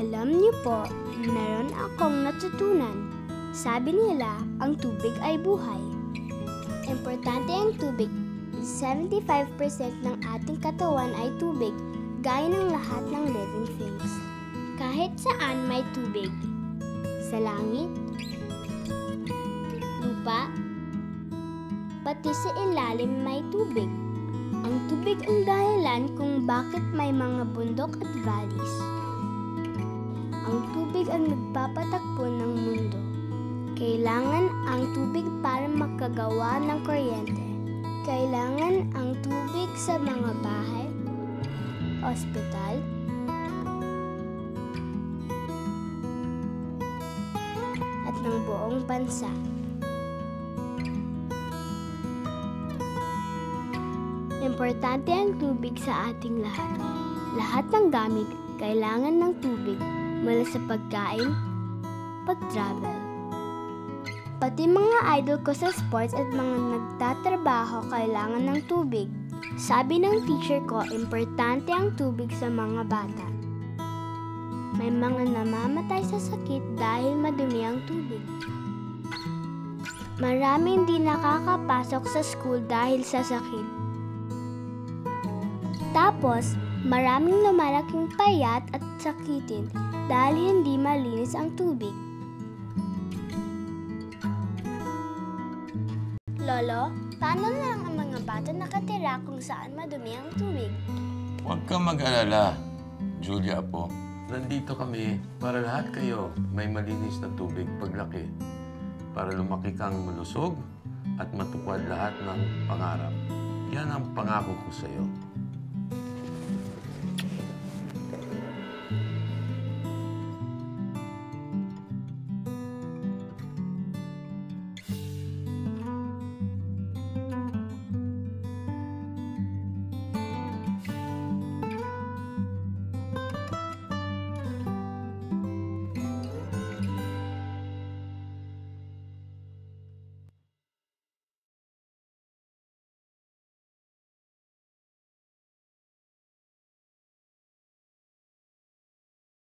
Alam niyo po, meron akong natutunan. Sabi nila, ang tubig ay buhay. Importante ang tubig. 75% ng ating katawan ay tubig, gaya ng lahat ng living things. Kahit saan may tubig. Sa langit, lupa, pati sa ilalim may tubig. Ang tubig ang dahilan kung bakit may mga bundok at valleys. Ang tubig ang nagpapatakbo ng mundo. Kailangan ang tubig para makagawa ng kuryente. Kailangan ang tubig sa mga bahay, ospital, at ng buong bansa. Importante ang tubig sa ating lahat. Lahat ng gamit kailangan ng tubig mula sa pagkain, pag-travel. Pati mga idol ko sa sports at mga nagtatrabaho kailangan ng tubig. Sabi ng teacher ko, importante ang tubig sa mga bata. May mga namamatay sa sakit dahil madumi ang tubig. Maraming hindi nakakapasok sa school dahil sa sakit. Tapos, maraming lumalaking payat at sakitin dahil hindi malinis ang tubig. Lolo, paano na lang ang mga bata nakatira kung saan madumi ang tubig? Huwag kang mag-alala, Julia po. Nandito kami para lahat kayo may malinis na tubig paglaki. Para lumaki kang malusog at matupad lahat ng pangarap. Yan ang pangako ko sa iyo.